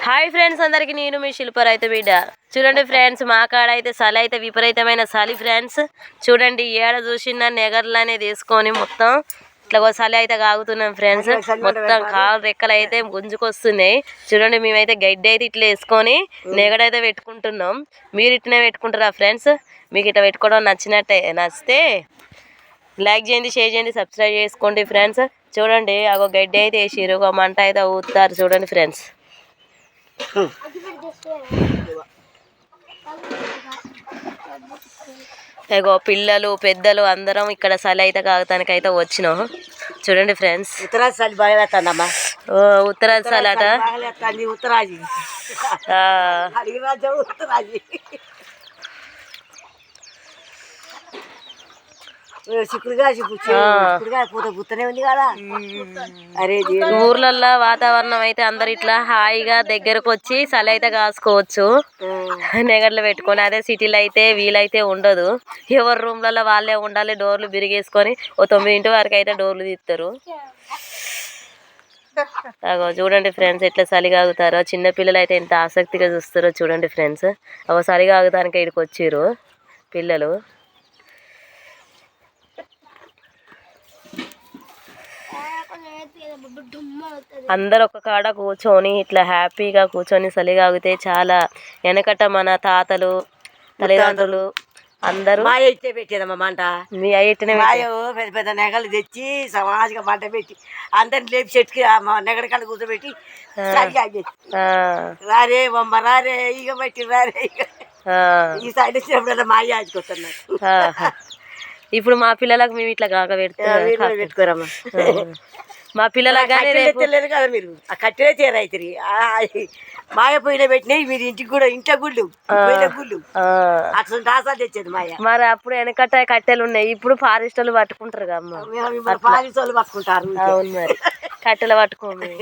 Hi friends, అందరికి నేను మీ శిల్ప రైతు బిడ్డ. చూడండి ఫ్రెండ్స్, మా కాడ అయితే చలి అయితే విపరీతమైన చలి ఫ్రెండ్స్. చూడండి, ఏడ చూసిన నెగర్లు అనేది వేసుకొని మొత్తం ఇట్లా చలి అయితే కాగుతున్నాం ఫ్రెండ్స్. మొత్తం కాలు రెక్కలు అయితే గుంజుకొస్తున్నాయి. చూడండి, మేమైతే గడ్డి అయితే ఇట్లా వేసుకొని నెగడైతే పెట్టుకుంటున్నాం. మీరు ఇట్లనే పెట్టుకుంటారా ఫ్రెండ్స్? మీకు ఇట్లా పెట్టుకోవడం నచ్చితే లైక్ చేయండి, షేర్ చేయండి, సబ్స్క్రైబ్ చేసుకోండి ఫ్రెండ్స్. చూడండి, అగో గడ్డి అయితే వేసిర్రు, ఒక మంట అయితే ఊతారు. చూడండి ఫ్రెండ్స్, ఇగో పిల్లలు పెద్దలు అందరం ఇక్కడ చలి అయితే కాగటానికి అయితే వచ్చినాం. చూడండి ఫ్రెండ్స్, ఉత్తరాది చలి బాగా వేస్తుందమ్మా. ఉత్తరాది చలి అట. ఉత్తరాది ఊర్లల్లో వాతావరణం అయితే అందరు ఇట్లా హాయిగా దగ్గరకు వచ్చి చలి అయితే కాసుకోవచ్చు నెగడ్లు పెట్టుకొని. అదే సిటీలో అయితే వీలైతే ఉండదు. ఎవరి రూమ్లలో వాళ్ళే ఉండాలి, డోర్లు బిరిగేసుకొని. ఓ 9 వరకు అయితే డోర్లు తీస్తారు. అగో చూడండి ఫ్రెండ్స్, ఎట్లా చలి కాగుతారో. చిన్నపిల్లలు అయితే ఎంత ఆసక్తిగా చూస్తారో చూడండి ఫ్రెండ్స్. అగో చలి కాగుతానికి ఇక్కడికి వచ్చిర్రు పిల్లలు. అందరు ఒక కాడ కూర్చొని ఇట్లా హ్యాపీగా కూర్చొని చలి కాగితే చాలా. వెనకట మన తాతలు తల్లిదండ్రులు అందరూ పెట్టేదమ్మా మంట. మీ అయ్యనే పెద్ద పెద్ద నెగలు తెచ్చి సమాజంగా మంట పెట్టి అందరిని లేపి చెట్టుకి నెగడ కళ్ళు కూర్చోబెట్టి రారే బొమ్మ రారే ఇక బట్టి రారే ఈ సైడ్ వచ్చినప్పుడు మా అయ్యాకి వస్తున్నారు. ఇప్పుడు మా పిల్లలకు మేము ఇట్లా కాక పెట్టుకోరమ్మా. మా పిల్లలకు తెలియదు కదా మీరు. ఆ కట్టెలే చేరైతుంది. మాయ పొయ్యిలో పెట్టినాయి మీరు ఇంటికి కూడా ఇంట్లో గుళ్ళు గుళ్ళు అట్లా దాసాలు తెచ్చేది మాయ. మరి అప్పుడు వెనకట్ట కట్టెలు ఉన్నాయి, ఇప్పుడు ఫారెస్టర్లు పట్టుకుంటారు కమ్మా. ఫారెస్ట్ పట్టుకుంటారు. అవును, మరి కట్టెలు పట్టుకోము.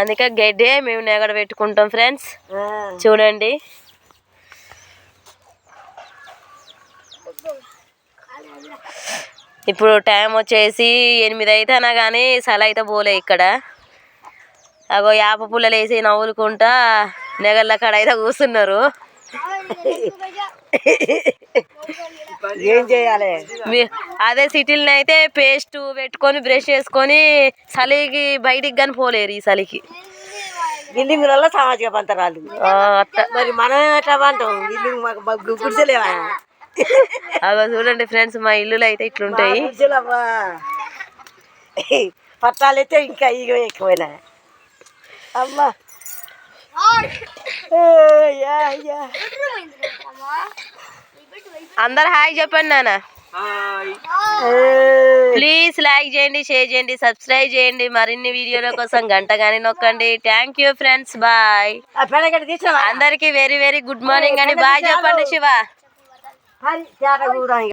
అందుకే గడ్డే మేము నెగడ పెట్టుకుంటాం ఫ్రెండ్స్. చూడండి, ఇప్పుడు టైం వచ్చేసి 8 అయితేనా కానీ చలి అయితే పోలే ఇక్కడ. అగో యాప పుల్లలు వేసి నవ్వులుకుంటా నెగళ్ళ కాడ అయితే కూర్చున్నారు. ఏం చేయాలి? అదే సిటీలో అయితే పేస్ట్ పెట్టుకొని బ్రష్ చేసుకొని చలికి బయటికి కానీ పోలేరు. ఈ చలికి బిల్డింగ్లలో సామాజిక పంతరాలు మరి మనం ఎట్లా అంటాం? బిల్డింగ్ గుడిసెలేవా? అగో చూడండి ఫ్రెండ్స్, మా ఇల్లులు అయితే ఇట్లుంటాయి. పట్టాలు అయితే ఇంకా ఇక ఎక్కువైనా అమ్మా. అందరు హాయ్ చెప్పండి నాన్న. ప్లీజ్ లైక్ చేయండి, షేర్ చేయండి, సబ్స్క్రైబ్ చేయండి. మరిన్ని వీడియోల కోసం గంట కానీ నొక్కండి. Thank you friends, bye. అందరికి వెరీ వెరీ గుడ్ మార్నింగ్ అని బాయ్ చెప్పండి. శివ